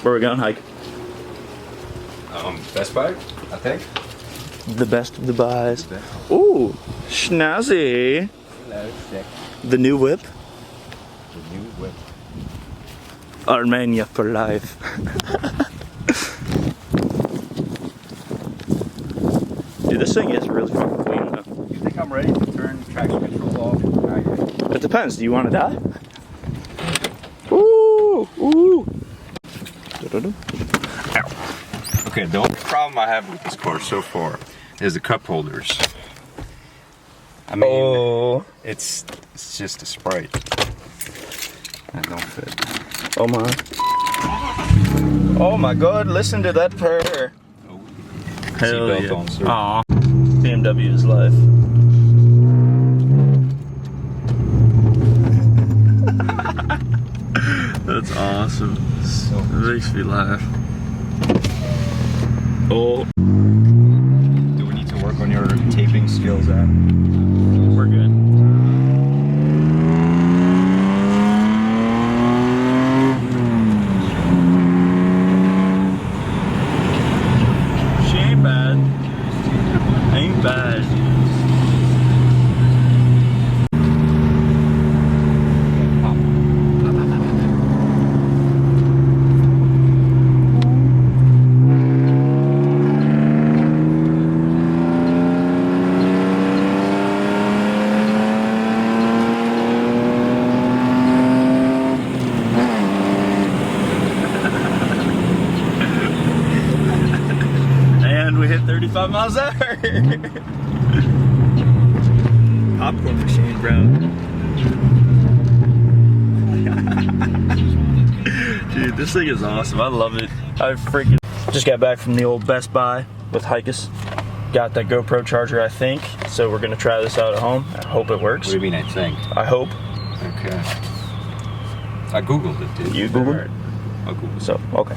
Where are we going, Hike? Best Buy, I think. The best of the buys. Ooh, snazzy. Hello, sick. The new whip. The new whip. Armenia for life. Dude, this thing is really fucking clean though. Do you think I'm ready to turn traction control off? It depends. Do you want to die? Ooh, ooh. Ow. Okay, the only problem I have with this car so far is the cup holders. I mean, it's just a Sprite. That don't fit. Oh my. Oh my god, listen to that purr. Oh. Hell Seatbelt yeah. on, sir. Aw. BMW is life. That's awesome. It makes me laugh. Oh. Do we need to work on your taping skills, Ad? We're good. She ain't bad. Ain't bad. And we hit 35 miles an hour. Popcorn machine, bro. Dude, this thing is awesome. I love it. I freaking just got back from the old Best Buy with Hikus. Got that GoPro charger, I think. So we're gonna try this out at home. I hope it works. What do you mean, I think? I hope. Okay. I googled it, dude. You Googled it? I googled it. So, okay.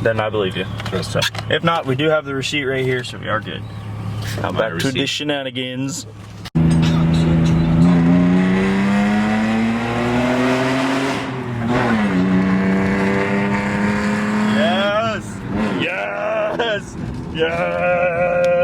Then I believe you. Trust So, me. if not, we do have the receipt right here, so we are good. Now My back to receipt. the shenanigans. Yes! Yes! Yes!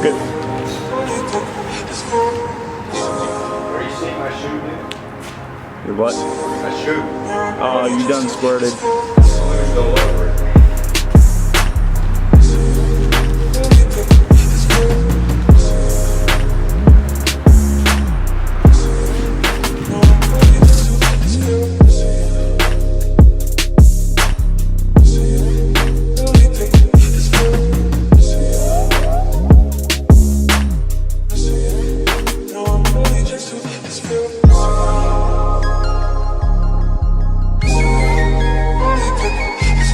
Good. Where you seeing my shoe, dude? Your what? My shoe. Oh, you done squirted. Let me go over it. This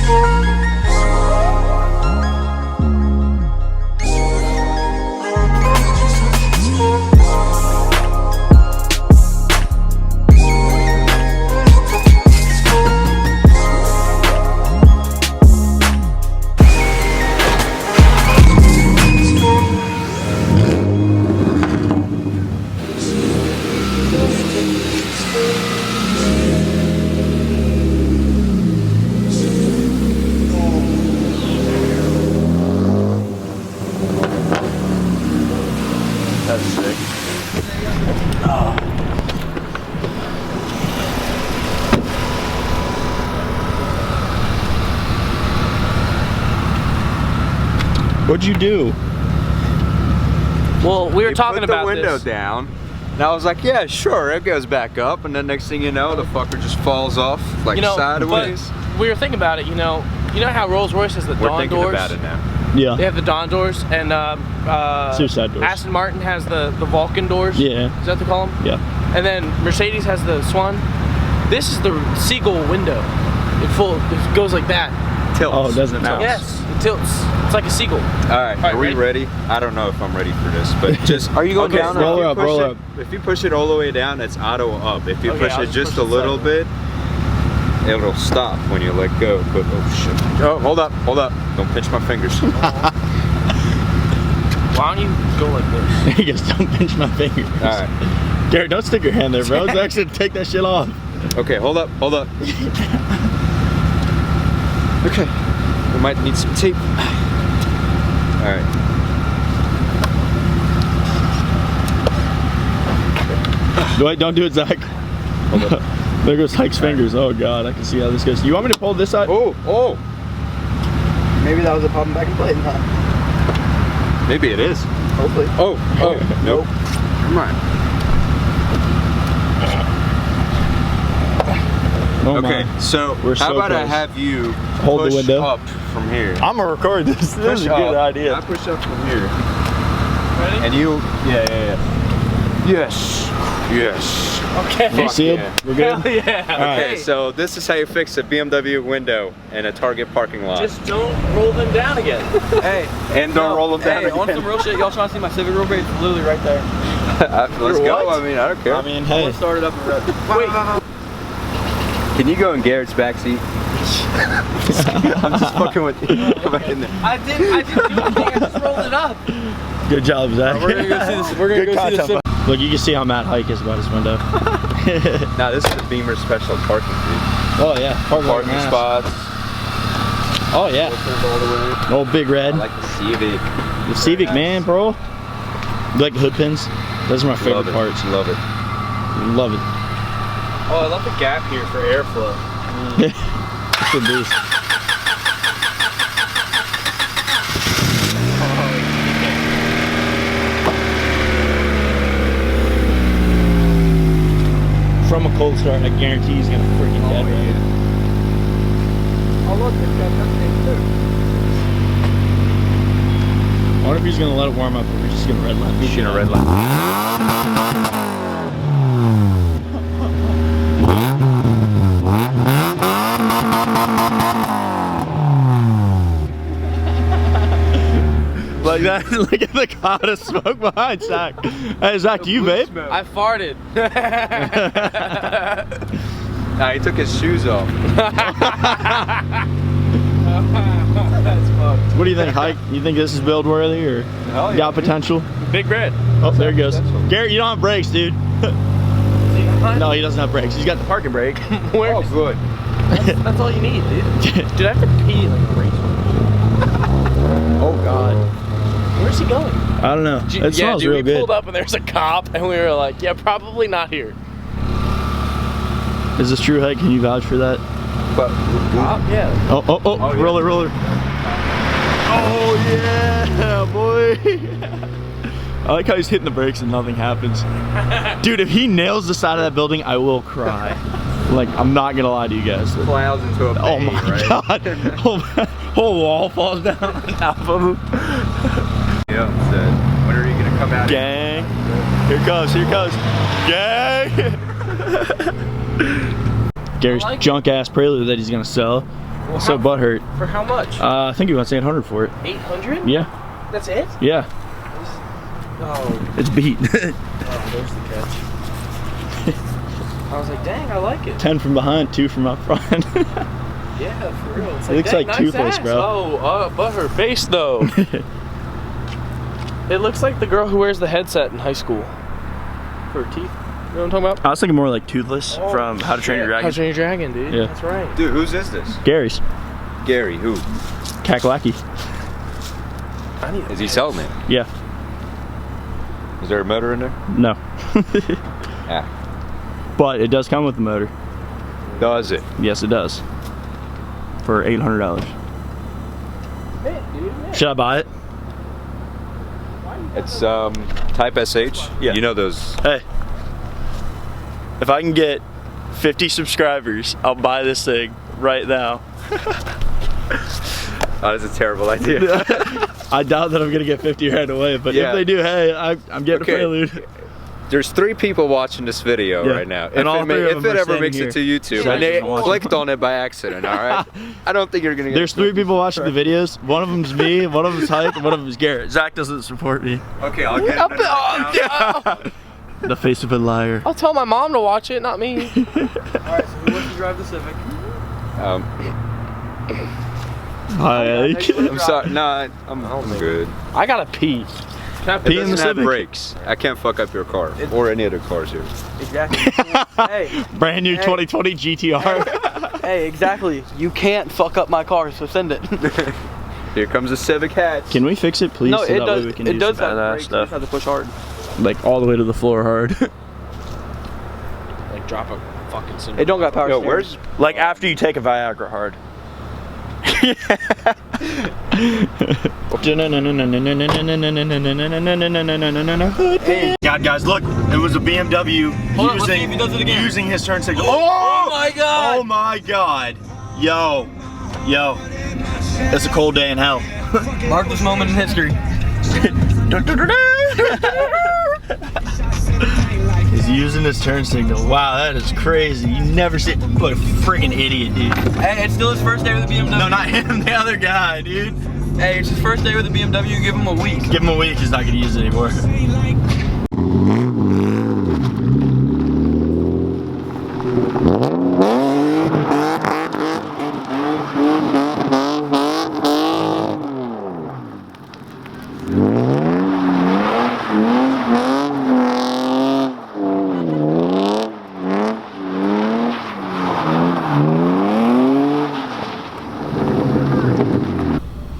What'd you do? Well, we were talking about put the window this. down. And I was like, yeah, sure, it goes back up. And then next thing you know, the fucker just falls off like sideways. But we were thinking about it, you know how Rolls-Royce has the We're Dawn thinking doors? about it now. Yeah. They have the Dawn doors, and Suicide doors. Aston Martin has the Vulcan doors. Yeah. Is that what they call them? Yeah. And then Mercedes has the Swan. This is the seagull window. It goes like that. Tilts. Oh, doesn't it now? Yes, it tilts. It's like a seagull. Alright, are we ready? I don't know if I'm ready for this, but just... Are you going down? Roll up, roll up. If you push it all the way down, it's auto up. If you push I'll it just push a it little bit, it'll stop when you let go. But, oh shit. Oh, hold up. Don't pinch my fingers. Why don't you go like this? He goes, don't pinch my fingers. Alright. Garrett, don't stick your hand there, bro. It's actually take that shit off. Okay, hold up. Okay. We might need some tape. Alright. Wait, don't do it, Zach. Hold up. There goes Hike's fingers. Oh god, I can see how this goes. You want me to pull this side? Oh! Maybe that was a problem back in play. Maybe it is. Hopefully. Oh, nope. Come on. Oh Okay, my. so We're how so about I close. have you Hold the push window. up from here? I'm gonna record this. This is a Push good up. idea. I push up from here. Ready? And you, yeah. Yes. Okay. You sealed? yeah. We're good? Hell yeah. Okay, so this is how you fix a BMW window in a Target parking lot. Just don't roll them down again. Hey. And don't roll them down Hey, on again. some real shit, y'all trying to see my Civic real quick? It's literally right there. Let's go. I mean, I don't care. I mean, hey. Let's start it up and run. Wait. Can you go in Garrett's backseat? I'm just fucking with you. Go back in there. I didn't do anything. I just rolled it up. Good job, Zach. We're gonna go see this. We're gonna Good go see the content. Look, you can see how mad Hike is about his window. Now this is the Beamer special parking fee. Oh yeah, Parking spots. Oh yeah. All the way. Old Big Red. I like the Civic. The Civic, man, bro. You like the hood pins? Those are my favorite Love it. parts. Love it. Love it. Oh, I love the gap here for airflow. It's a beast. From a cold start, I guarantee he's gonna freaking dead right. Oh look, it's got something too. I wonder if he's gonna let it warm up or we're just gonna redline. He's gonna redline. Like that, look at the cloud of smoke behind Zach. Hey Zach, do you vape? I farted. Nah, he took his shoes off. That's fucked. What do you think, Hike? You think this is build worthy or Hell yeah. got potential? Big Red. Oh, there he goes. Garrett, you don't have brakes, dude. No, he doesn't have brakes. He's got the parking brake. Where? Oh, good. That's all you need, dude. Dude, I have to pee like a race. Oh God. Where's he going? I don't know. It smells real we good. pulled up and there's a cop and we were like, yeah, probably not here. Is this true, Hike? Can you vouch for that? But Cop? Yeah. Oh, yeah. roller. Oh yeah, boy. I like how he's hitting the brakes and nothing happens. Dude, if he nails the side of that building, I will cry. Like, I'm not gonna lie to you guys. plows into a bay, Oh my right? God. Whole wall falls down on top of him. Yeah, said, when are you gonna come out? Gang. Here it goes. Gang. Gary's like it. junk ass Prelude that he's gonna sell. Well, So butthurt. For how much? I think he wants 800 for it. 800? Yeah. That's it? Yeah. Oh, It's beat. there's the catch. I was like, dang, I like it. 10 from behind, 2 from up front. Yeah, for real. It's It looks dang, like Toothless, ass. bro. Oh, but her face though. It looks like the girl who wears the headset in high school. For her teeth. You know what I'm talking about? I was thinking more like Toothless Oh, from How to Train Your How to Dragon. Train Your Dragon, dude. Yeah. That's right. Dude, whose is this? Gary's. Gary, who? Kakalaki. I need Is he selling it? Yeah. Is there a motor in there? No. Yeah. But it does come with the motor. Does it? Yes, it does. For $800. Man, dude, man. Should I buy it? It's Type SH. Yeah. You know those. Hey, if I can get 50 subscribers, I'll buy this thing right now. Oh, that's a terrible idea. I doubt that I'm gonna get 50 right away, but Yeah. if they do, hey, I'm getting Okay. a prelude. There's 3 people watching this video Yeah. right now. And all three of if them it are ever standing makes here. it to YouTube Zach and they doesn't watch clicked on it by accident, all right? I don't think you're gonna get. There's 3 people watching the videos. One of them's me, one of them's Hype, and one of them's Garrett. Zach doesn't support me. Okay, I'll get it. The face of a liar. I'll tell my mom to watch it, not me. Alright, so who wants to drive the Civic? Hike. I'm sorry. No, I'm good. I gotta pee. Can I It Pee in the doesn't have Civic. brakes. I can't fuck up your car or any other cars here. Exactly. Hey, Brand new Hey. 2020 GTR. hey, exactly. You can't fuck up my car, so send it. Here comes a Civic hatch. Can we fix it, please? No, so it that does. way we can It do does some have badass brakes. You just stuff. have to push hard. Like all the way to the floor hard. Like drop a fucking cinder. It don't got power Yo, steering. where's? Like after you take a Viagra hard. God, guys, look! It was a BMW Hold on, let's see if he does it again. using his turn signal. Oh my God! Oh my God! Yo, it's a cold day in hell. Mark this moment in history. He's using his turn signal. Wow, that is crazy. You never see. What a freaking idiot, dude. Hey, it's still his first day with the BMW. No, not him. The other guy, dude. Hey, it's his first day with the BMW. Give him a week. Give him a week. He's not gonna use it anymore.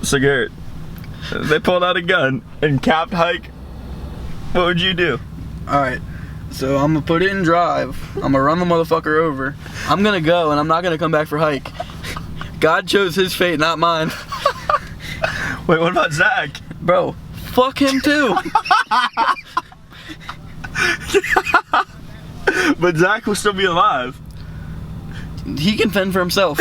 So Garrett, they pulled out a gun and capped Hike. What would you do? Alright, so I'm gonna put it in drive. I'm gonna run the motherfucker over. I'm gonna go and I'm not gonna come back for Hike. God chose his fate, not mine. Wait, what about Zach? Bro, fuck him too. But Zach will still be alive. He can fend for himself.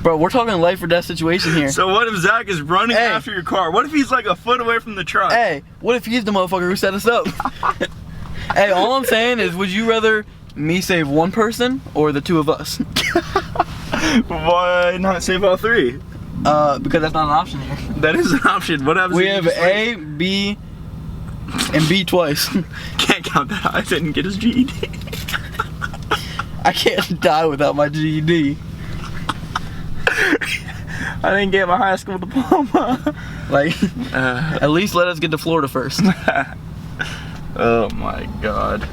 Bro, we're talking life or death situation here. So what if Zach is running Hey. after your car? What if he's like a foot away from the truck? Hey, what if he's the motherfucker who set us up? Hey, all I'm saying is, would you rather me save one person or the 2 of us? Why not save all 3? Because that's not an option here. That is an option. What happens We if have you just, A, B, and B twice. can't count that. I didn't get his GED. I can't die without my GED. I didn't get my high school diploma. Like, at least let us get to Florida first. Oh my God.